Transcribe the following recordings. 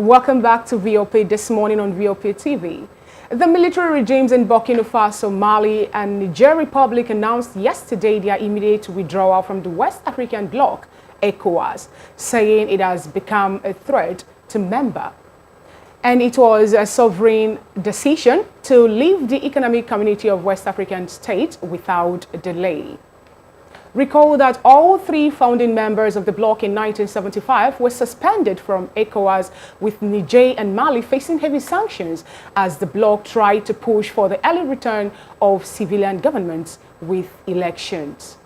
Welcome back to VOP this morning on VOP TV. The military regimes in Burkina Faso, Mali, and Niger Republic announced yesterday their immediate withdrawal from the West African bloc, Ecowas, saying it has become a threat to member. And it was a sovereign decision to leave the Economic Community of West African States without delay. Recall that all three founding members of the bloc in 1975 were suspended from ECOWAS, with Niger and Mali facing heavy sanctions as the bloc tried to push for the early return of civilian governments with elections.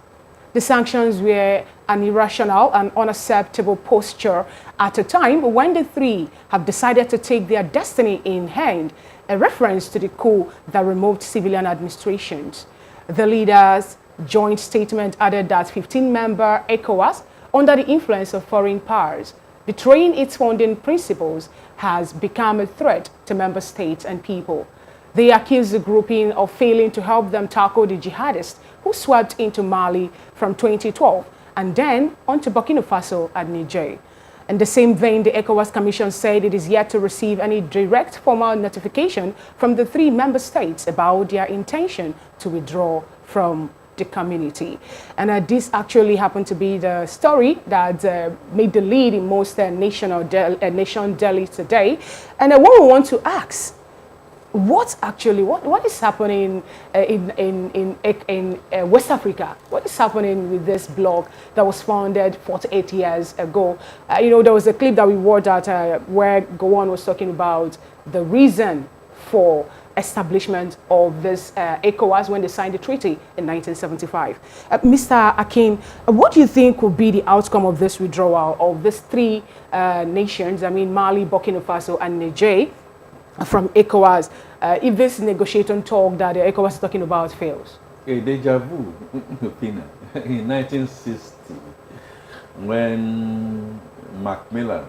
The sanctions were an irrational and unacceptable posture at a time when the three have decided to take their destiny in hand, a reference to the coup that removed civilian administrations. The leaders' joint statement added that 15-member ECOWAS, under the influence of foreign powers, betraying its founding principles, has become a threat to member states and people. They accused the grouping of failing to help them tackle the jihadists who swept into Mali from 2012 and then onto Burkina Faso and Niger. In the same vein, the ECOWAS Commission said it is yet to receive any direct formal notification from the three member states about their intention to withdraw from the community. And this actually happened to be the story that made the lead in most nation dailies today. And what we want to ask, what is happening in West Africa? What is happening with this bloc that was founded 48 years ago? There was a clip that we watched where Gowon was talking about the reason for establishment of this ECOWAS when they signed the treaty in 1975. Mr. Akin, what do you think will be the outcome of this withdrawal of these three nations, Mali, Burkina Faso, and Niger, from ECOWAS, if this negotiating talk that the ECOWAS is talking about fails? A deja vu, in 1960, when Macmillan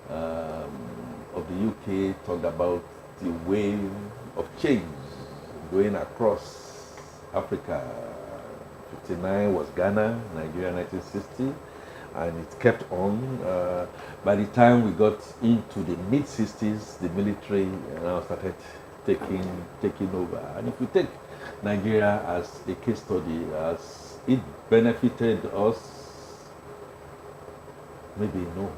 of the UK talked about the wave of change going across Africa. 59 was Ghana, Nigeria 1960, and it kept on. By the time we got into the mid-60s, the military now started taking over. And if we take Nigeria as a case study, as it benefited us, maybe no.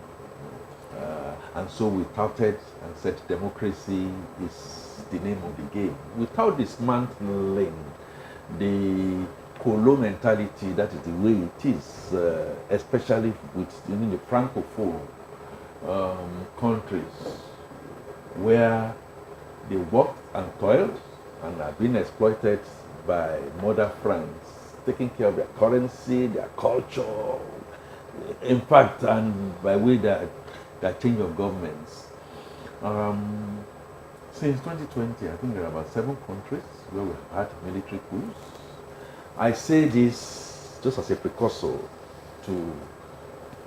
And so we touted and said democracy is the name of the game, without dismantling the colo mentality that is the way it is, especially within the francophone countries, where they worked and toiled and are being exploited by mother France, taking care of their currency, their culture, in fact, and by way that change of governments. Since 2020, I think there are about 7 countries where we've had military coups. I say this just as a precursor to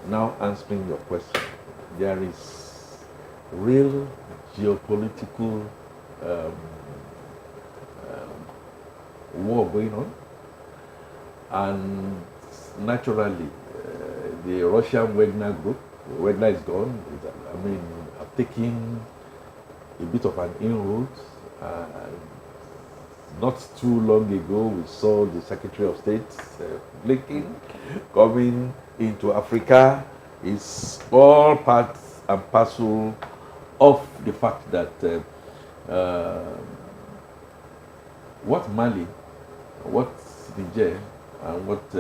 now answering your question. There is real geopolitical war going on, and naturally the Russian Wagner group, Wagner is gone. I've taken a bit of an inroad. Not too long ago, we saw the Secretary of State, Blinken, coming into Africa. It's all part and parcel of the fact that what Mali, what Niger, and what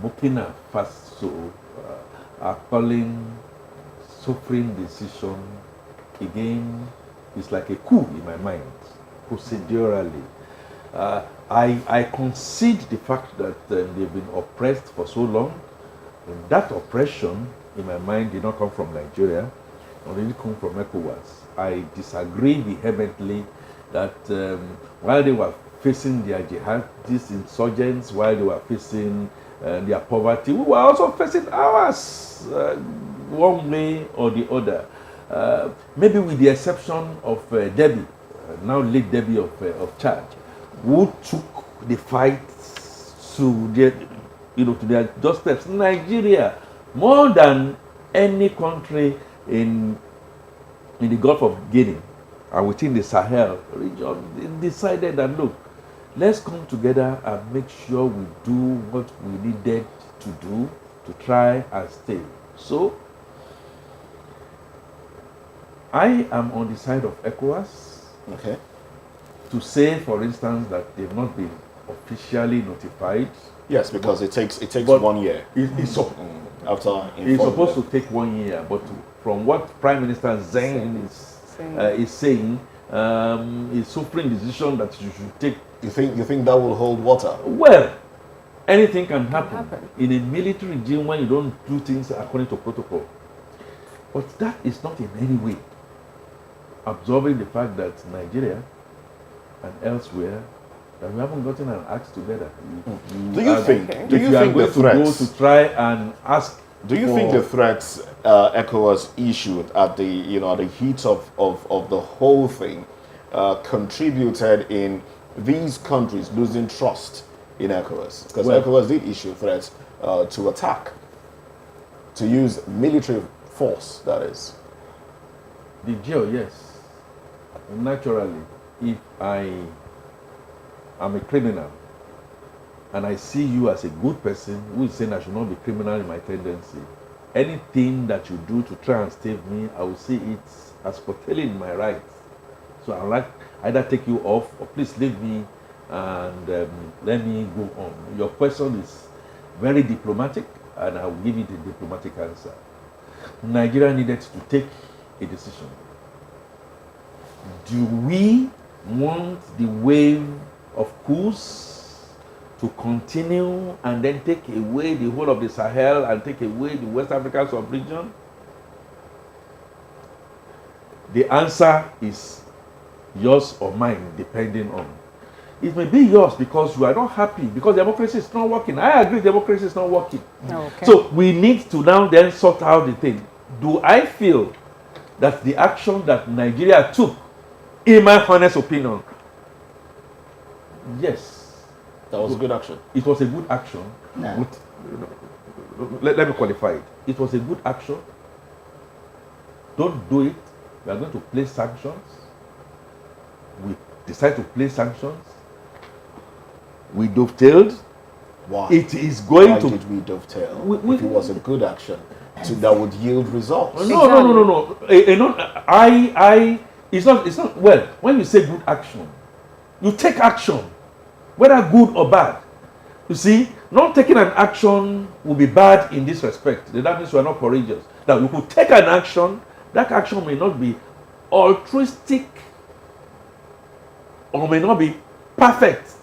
Burkina Faso are calling sovereign decision again is like a coup in my mind, procedurally. I concede the fact that they've been oppressed for so long. And that oppression, in my mind, did not come from Nigeria, or did it come from ECOWAS. I disagree vehemently that while they were facing their jihadist insurgents, while they were facing their poverty, we were also facing ours, one way or the other. Maybe with the exception of Debbie, now late Debbie of Chad, who took the fight to their doorsteps. Nigeria, more than any country in the Gulf of Guinea and within the Sahel region decided that, look, let's come together and make sure we do what we needed to do to try and stay. So, I am on the side of ECOWAS. Okay. To say, for instance, that they've not been officially notified. Yes, because it takes 1 year. It's after it's supposed to take 1 year, but from what Prime Minister Zain is saying, it's supreme decision that you should take. You think that will hold water? Well, anything can happen in a military regime when you don't do things according to protocol. But that is not in any way absorbing the fact that Nigeria and elsewhere that we haven't gotten an act together. Do you think the threats to try and ask? Do you think the threats ECOWAS issued at the heat of the whole thing contributed in these countries losing trust in ECOWAS? Because ECOWAS did issue threats to attack, to use military force, that is. The jail, yes. Naturally, if I am a criminal and I see you as a good person who is saying I should not be criminal in my tendency, anything that you do to try and stave me, I will see it as curtailing my rights. So I like either take you off or please leave me and let me go on. Your question is very diplomatic and I will give you the diplomatic answer. Nigeria needed to take a decision. Do we want the wave of coups to continue and then take away the whole of the Sahel and take away the West African sub-region? The answer is yours or mine, depending on. It may be yours because you are not happy, because democracy is not working. I agree democracy is not working. Okay. So we need to now then sort out the thing. Do I feel that the action that Nigeria took, in my honest opinion, yes. That was a good action. It was a good action. Yeah. Let me qualify it. It was a good action. Don't do it. We are going to place sanctions. We decide to place sanctions. We dovetailed. Why? It is going Why to. did we dovetail? If it was a good action, that would yield results. No. It's not. Well, when you say good action, you take action, whether good or bad. You see, not taking an action will be bad in this respect. That means you are not courageous. Now, you could take an action. That action may not be altruistic or may not be perfect.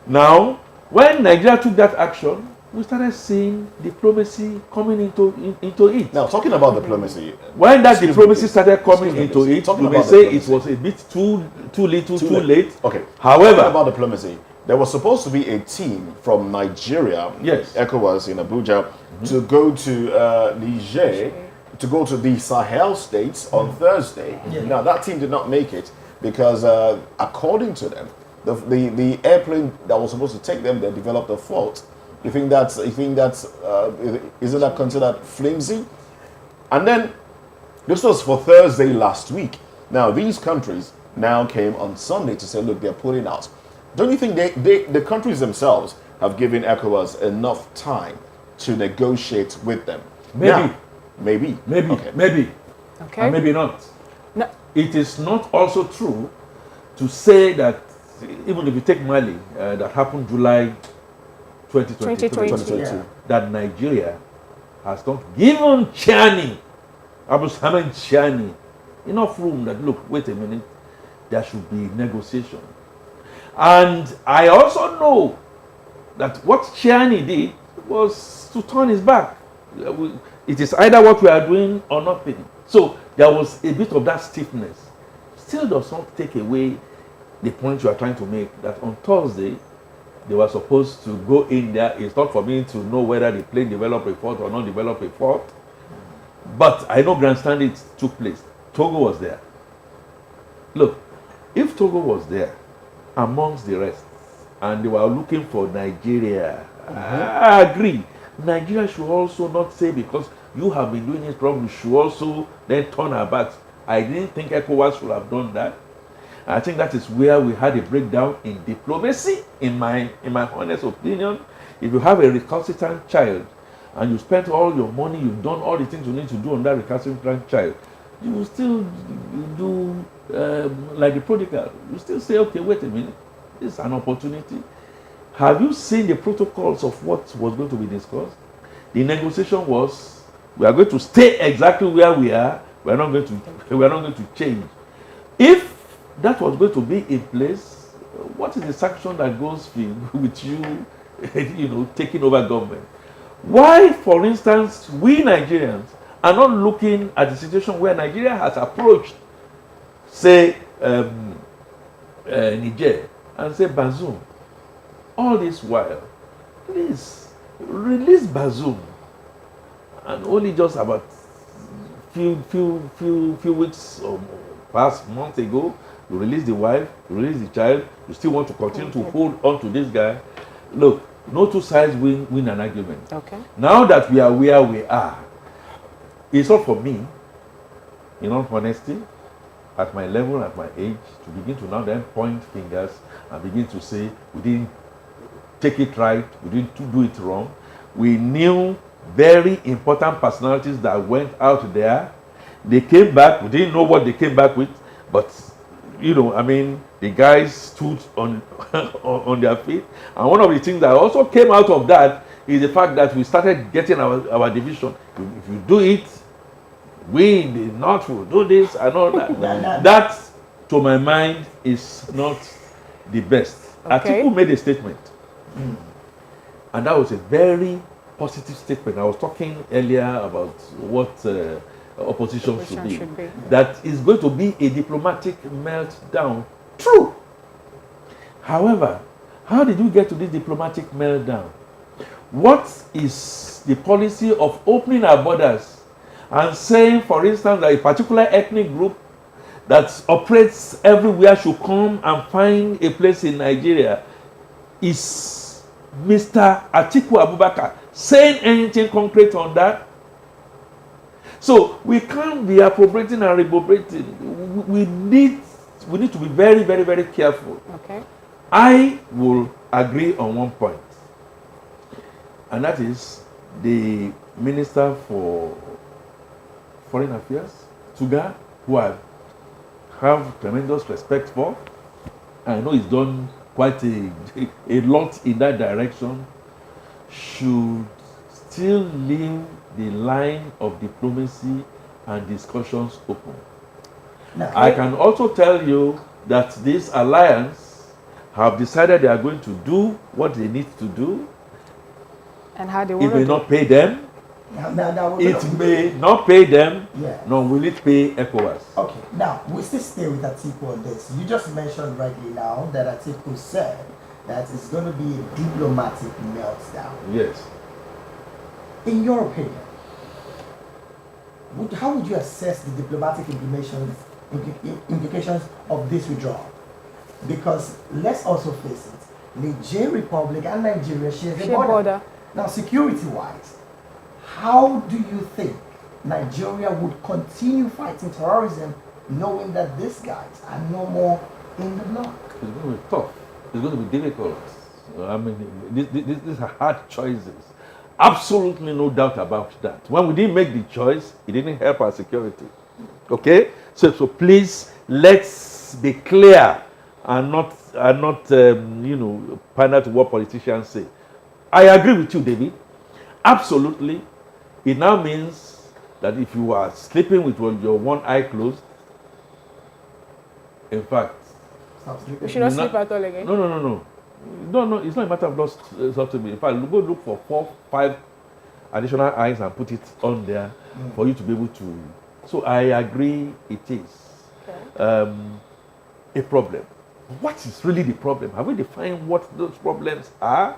Now, when Nigeria took that action, we started seeing diplomacy coming into it. Now, talking about diplomacy, when that diplomacy started coming into it, you may say it was a bit too little, too late. Okay. However, talking about diplomacy, there was supposed to be a team from Nigeria, yes, ECOWAS in Abuja, to go to Niger, to go to the Sahel states on Thursday. Now, that team did not make it because, according to them, the airplane that was supposed to take them, they developed a fault. You think that's isn't that considered flimsy? And then this was for Thursday last week. Now these countries now came on Sunday to say, look, they're pulling out. Don't you think the countries themselves have given ECOWAS enough time to negotiate with them? Maybe. Now, maybe. Okay. Maybe. Okay. And maybe not. No. It is not also true to say that even if you take Mali, that happened July 2022, that Nigeria has not given Abu Samen Chani, enough room that, look, wait a minute, there should be negotiation. And I also know that what Chani did was to turn his back. It is either what we are doing or nothing. So there was a bit of that stiffness. Still does not take away the point you are trying to make, that on Thursday, they were supposed to go in there. It's not for me to know whether the plane developed a fault or not developed a fault. But I know grandstanding took place. Togo was there. Look, if Togo was there, amongst the rest, and they were looking for Nigeria, I agree. Nigeria should also not say because you have been doing it wrong, we should also then turn our backs. I didn't think ECOWAS should have done that. I think that is where we had a breakdown in diplomacy, in my honest opinion. If you have a recalcitrant child and you spent all your money, you've done all the things you need to do on that recalcitrant child, you will still do like the prodigal. You still say, okay, wait a minute, this is an opportunity. Have you seen the protocols of what was going to be discussed? The negotiation was, we are going to stay exactly where we are. We are not going to change. If that was going to be in place, what is the sanction that goes with you, taking over government? Why, for instance, we Nigerians are not looking at the situation where Nigeria has approached, say, Niger, and say, Bazoum, all this while, please release Bazoum, and only just about few weeks or past months ago, you release the wife, you release the child, you still want to continue to hold on to this guy. Look, no two sides win an argument. Okay. Now that we are where we are, it's not for me, in all honesty, at my level, at my age, to begin to now then point fingers and begin to say, we didn't take it right, we didn't do it wrong. We knew very important personalities that went out there. They came back, we didn't know what they came back with, but the guys stood on on their feet. And one of the things that also came out of that is the fact that we started getting our division. If you do it, we in the north will do this and all that. That, to my mind, is not the best. Okay. Atiku made a statement. And that was a very positive statement. I was talking earlier about what opposition should be. That is going to be a diplomatic meltdown. True. However, how did you get to this diplomatic meltdown? What is the policy of opening our borders and saying, for instance, that a particular ethnic group that operates everywhere should come and find a place in Nigeria? Is Mr. Atiku Abubakar saying anything concrete on that? So we can't be appropriating and repropriating. We need to be very, very, very careful. Okay. I will agree on one point, and that is the Minister for Foreign Affairs, Tuga, who I have tremendous respect for. I know he's done quite a lot in that direction, should still leave the line of diplomacy and discussions open. Now, I can also tell you that this alliance have decided they are going to do what they need to do. And how they want to do. It may not pay them. It may not pay them, nor will it pay ECOWAS. Okay, now we still stay with Atiku on this. You just mentioned rightly now that Atiku said that it's going to be a diplomatic meltdown. Yes. In your opinion, how would you assess the diplomatic implications of this withdrawal? Because let's also face it, Niger Republic and Nigeria share the border. Now, security-wise, how do you think Nigeria would continue fighting terrorism knowing that these guys are no more in the bloc? It's going to be tough. It's going to be difficult. I mean, these are hard choices. Absolutely no doubt about that. When we didn't make the choice, it didn't help our security. Okay? So please, let's be clear and not pander to what politicians say. I agree with you, David. Absolutely. It now means that if you are sleeping with your one eye closed, in fact, you should not sleep at all again. No, it's not a matter of not sleeping. In fact, go look for 4, 5 additional eyes and put it on there for you to be able to. So I agree it is a problem. What is really the problem? Have we defined what those problems are?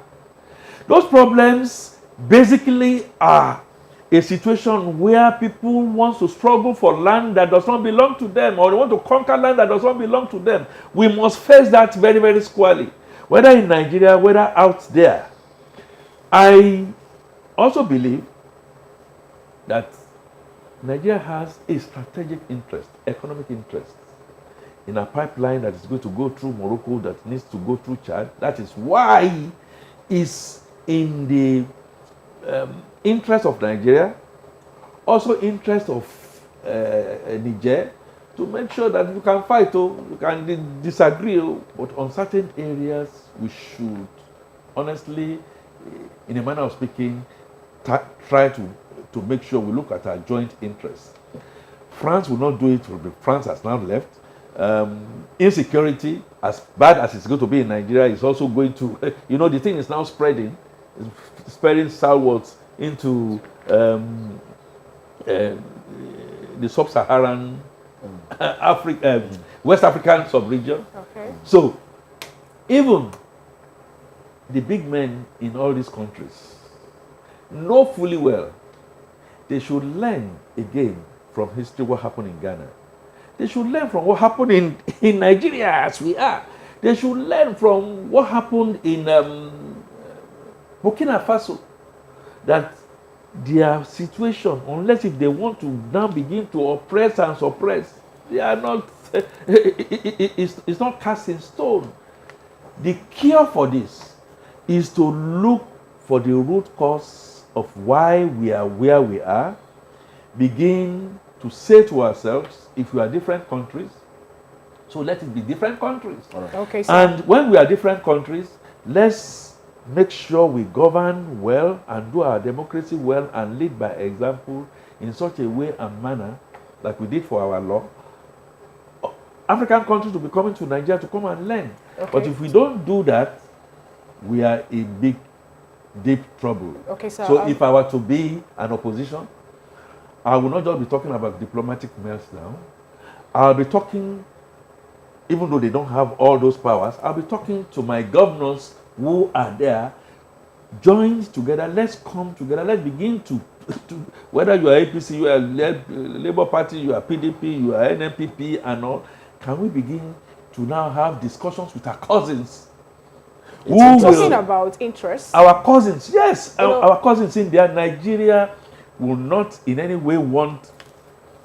Those problems basically are a situation where people want to struggle for land that does not belong to them, or they want to conquer land that does not belong to them. We must face that very, very squarely, whether in Nigeria, whether out there. I also believe that Nigeria has a strategic interest, economic interest, in a pipeline that is going to go through Morocco, that needs to go through Chad. That is why it's in the interest of Nigeria, also interest of Niger, to make sure that you can fight, you can disagree, but on certain areas we should honestly, in a manner of speaking, try to make sure we look at our joint interests. France will not do it. France has now left. Insecurity, as bad as it's going to be in Nigeria, is also going to, the thing is now spreading southwards into the sub-Saharan West African sub-region. Okay. So, even the big men in all these countries know fully well they should learn again from history what happened in Ghana. They should learn from what happened in Nigeria as we are. They should learn from what happened in Burkina Faso. That their situation, unless if they want to now begin to oppress and suppress, they are not, it's not cast in stone. The cure for this is to look for the root cause of why we are where we are, begin to say to ourselves, if we are different countries, so let it be different countries. Right. Okay, so And when we are different countries, let's make sure we govern well and do our democracy well and lead by example in such a way and manner like we did for our law. African countries will be coming to Nigeria to come and learn. Okay. But if we don't do that, we are in big, deep trouble. Okay, So if I were to be an opposition, I will not just be talking about diplomatic meltdown. I'll be talking, even though they don't have all those powers, I'll be talking to my governors who are there, joined together. Let's come together. Let's begin to whether you are APC, you are Labour Party, you are PDP, you are NNPP and all, can we begin to now have discussions with our cousins? talking about interests. Our cousins, yes, our cousins in there. Nigeria will not in any way want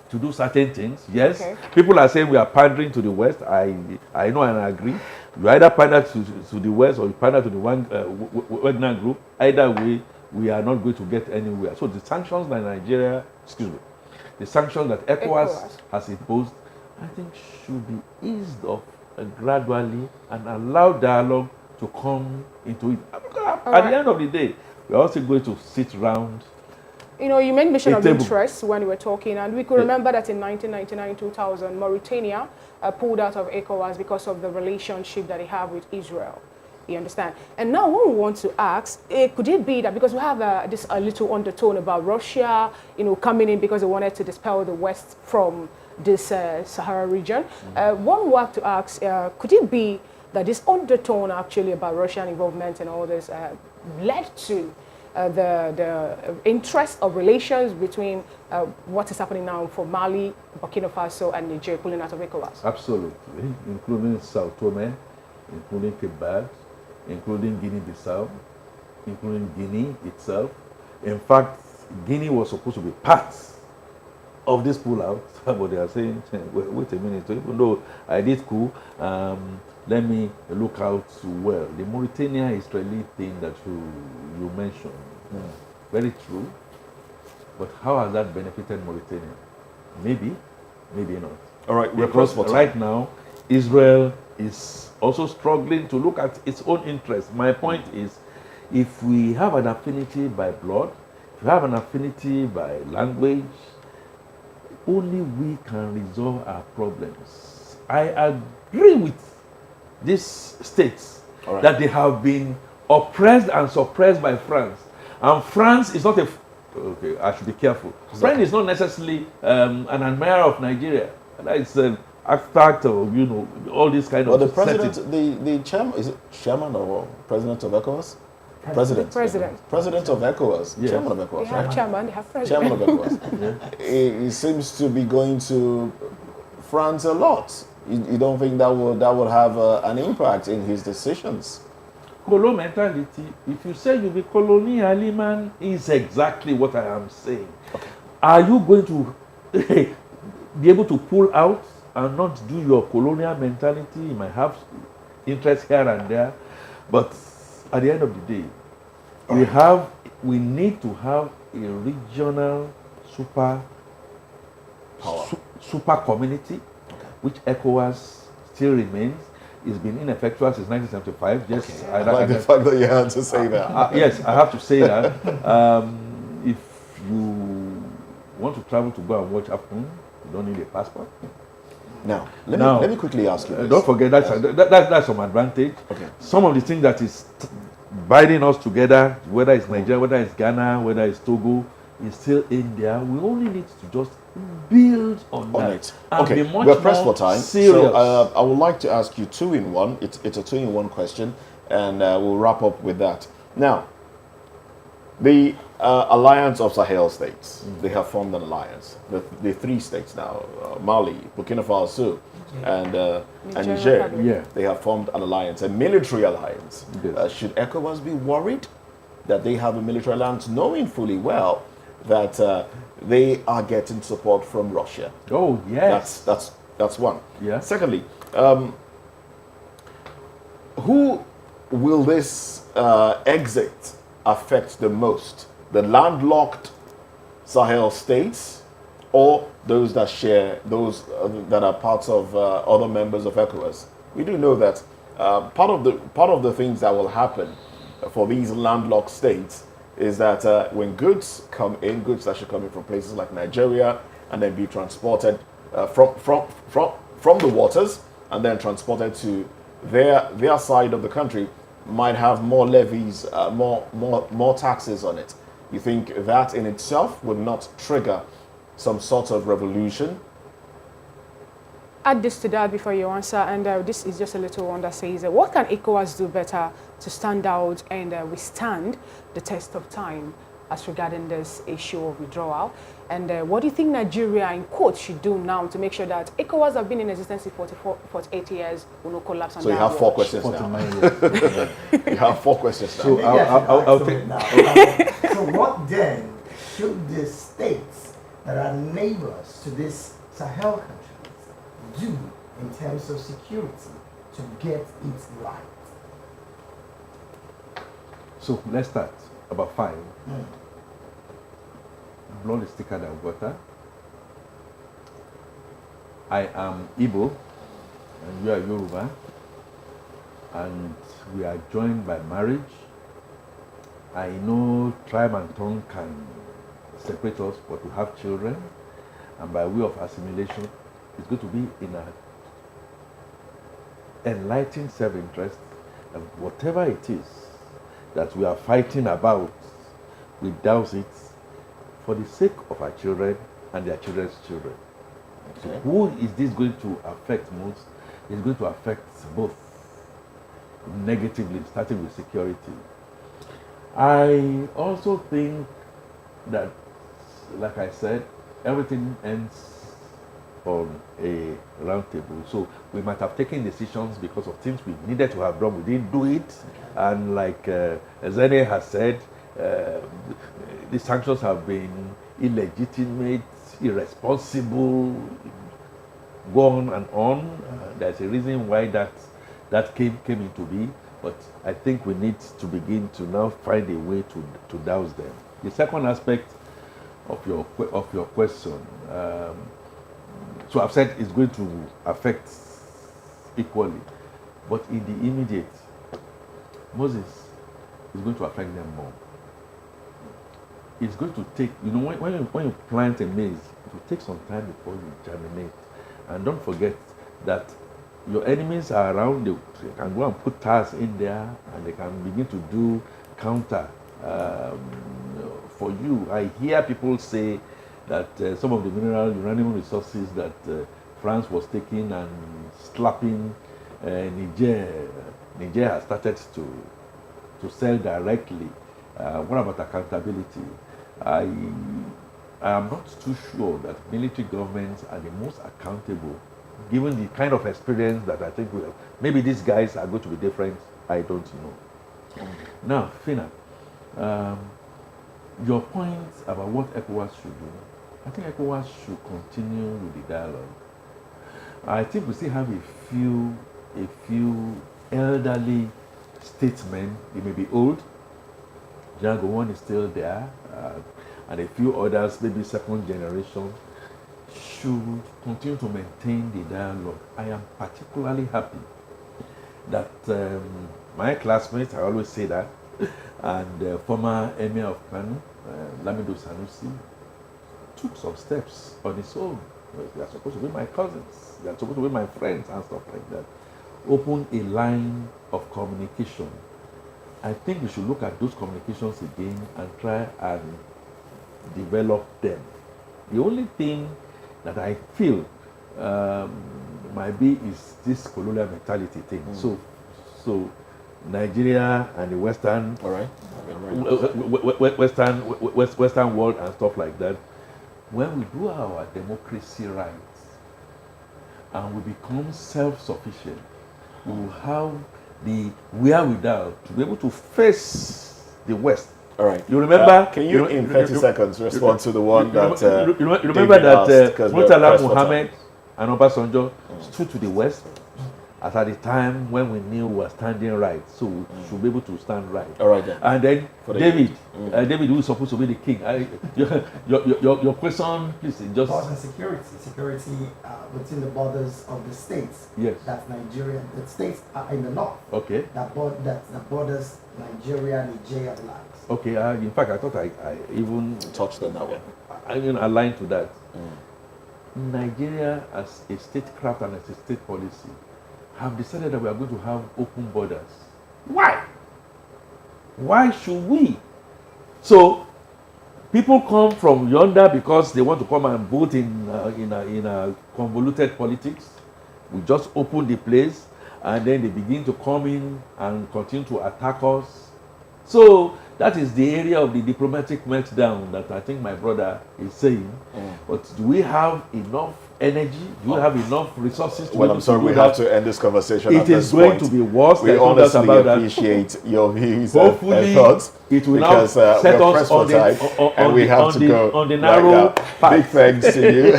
to do certain things. Yes, Okay. People are saying we are pandering to the West. I know and I agree. You either pander to the West or you pander to the Wagner group. Either way, we are not going to get anywhere. So the sanctions that Nigeria, the sanctions that Ecowas has imposed, I think should be eased off gradually and allow dialogue to come into it. At the end of the day, we're also going to sit around. You made mention of interest when we were talking, and we could remember that in 1999-2000, Mauritania pulled out of ECOWAS because of the relationship that they have with Israel. You understand? And now what we want to ask, could it be that because we have this little undertone about Russia, coming in because they wanted to dispel the West from this Sahara region, one would have to ask, could it be that this undertone actually about Russian involvement and all this led to the interest of relations between what is happening now for Mali, Burkina Faso, and Niger pulling out of ECOWAS? Absolutely, including Sao Tome, including Cape Verde, including Guinea-Bissau, including Guinea itself. In fact, Guinea was supposed to be part of this pullout, but they are saying, wait a minute, even though I did coup, let me look out well. The Mauritania-Israeli thing that you mentioned, very true, but how has that benefited Mauritania? Maybe, maybe not. All right, because right now, Israel is also struggling to look at its own interests. My point is, if we have an affinity by blood, if we have an affinity by language, only we can resolve our problems. I agree with these states that they have been oppressed and suppressed by France. And France is not okay, I should be careful. France is not necessarily an admirer of Nigeria. It's an abstract of, all these kind of... But the president, the chairman, is it chairman or president of ECOWAS? President of ECOWAS, yes. Chairman of ECOWAS. They have chairman, they have president. Chairman of ECOWAS. He seems to be going to France a lot. You don't think that would have an impact in his decisions? Colo mentality, if you say you be colonial man, is exactly what I am saying. Okay. are you going to be able to pull out and not do your colonial mentality? You might have interest here and there, but at the end of the day, we need to have a regional super community, which ECOWAS still remains. It's been ineffectual since 1975. Yes, I like the fact that you had to say that. Yes, I have to say that. If you want to travel to go and watch AFCON, you don't need a passport. Now, let me quickly ask you this. Don't forget that's some advantage. Okay. Some of the things that is binding us together, whether it's Nigeria, whether it's Ghana, whether it's Togo, is still in there. We only need to just build on that. Okay, we're pressed for time. So I would like to ask you two in one. It's a two in one question, and we'll wrap up with that. Now, the Alliance of Sahel States, they have formed an alliance. The three states now, Mali, Burkina Faso, and Niger, yeah, they have formed an alliance, a military alliance. Yes. Should ECOWAS be worried that they have a military alliance, knowing fully well that they are getting support from Russia? Oh, yes. That's one. Yeah. Secondly, who will this exit affect the most? The landlocked Sahel states, or those that share, those that are parts of other members of ECOWAS? We do know that part of the things that will happen for these landlocked states is that when goods come in, goods that should come in from places like Nigeria and then be transported from the waters and then transported to their side of the country, might have more levies, more taxes on it. You think that in itself would not trigger some sort of revolution? Add this to that before you answer, and this is just a little one that says, what can ECOWAS do better to stand out and withstand the test of time as regarding this issue of withdrawal? And what do you think Nigeria, in quotes, should do now to make sure that ECOWAS have been in existence for 48 years, will not collapse? So you have 4 questions now. You have 4 questions now. So I'll take now. So what then should the states that are neighbors to this Sahel countries do in terms of security to get it right? So let's start. About 5. Blood is thicker than water. I am Igbo, and you are Yoruba, and we are joined by marriage. I know tribe and tongue can separate us, but we have children, and by way of assimilation, it's going to be in an enlightened self-interest, and whatever it is that we are fighting about, we douse it for the sake of our children and their children's children. Okay. So who is this going to affect most? It's going to affect both negatively, starting with security. I also think that, like I said, everything ends on a round table. So we might have taken decisions because of things we needed to have done. We didn't do it. And like Oseni has said, the sanctions have been illegitimate, irresponsible, go on and on. There's a reason why that came into being. But I think we need to begin to now find a way to douse them. The second aspect of your question, so I've said it's going to affect equally, but in the immediate, Moses is going to affect them more. It's going to take, when you plant a maize, it will take some time before you germinate. And don't forget that your enemies are around, they can go and put tires in there and they can begin to do counter for you. I hear people say that some of the mineral uranium resources that France was taking and slapping Niger has started to sell directly. What about accountability? I am not too sure that military governments are the most accountable, given the kind of experience that I think we have. Maybe these guys are going to be different. I don't know. Now, Fina, your point about what ECOWAS should do, I think ECOWAS should continue with the dialogue. I think we still have a few elderly statesmen. They may be old. Django one is still there, and a few others, maybe second generation, should continue to maintain the dialogue. I am particularly happy that my classmates, I always say that, and former Emir of Kano, Lamido Sanusi, took some steps on his own. They are supposed to be my cousins, they are supposed to be my friends and stuff like that. Open a line of communication. I think we should look at those communications again and try and develop them. The only thing that I feel might be is this colonial mentality thing. So Nigeria and the Western, Western world and stuff like that. When we do our democracy right and we become self-sufficient, we will have the wherewithal to be able to face the West. All right. You remember? Can you, in 30 seconds, respond to the one that you remember that Murtala Muhammad and Obasanjo stood to the West at the time when we knew we were standing right, so we should be able to stand right. All right then. And then David, David, who is supposed to be the king. Your question, please, just. Border security within the borders of the states. Yes. That's Nigeria. The states are in the north. Okay. That borders Nigeria, Niger lies. Okay. In fact, I thought I even touched on that one. I mean, aligned to that. Nigeria, as a statecraft and as a state policy, have decided that we are going to have open borders. Why? Why should we? So people come from yonder because they want to come and vote in a convoluted politics. We just open the place, and then they begin to come in and continue to attack us. So that is the area of the diplomatic meltdown that I think my brother is saying. But do we have enough energy? Do we have enough resources? Well, I'm sorry, we have to end this conversation. It is going to be worse. We honestly appreciate your views and thoughts. It will now set us on the narrow path. Big thanks to you,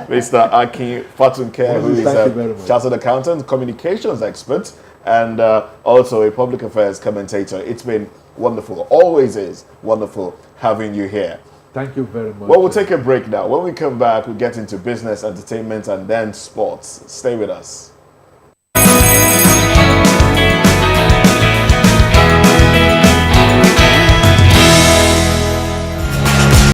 Mr. Akin Fatunke, who is a chartered accountant, communications expert, and also a public affairs commentator. It's been wonderful. Always is wonderful having you here. Thank you very much. Well, we'll take a break now. When we come back, we'll get into business, entertainment, and then sports. Stay with us.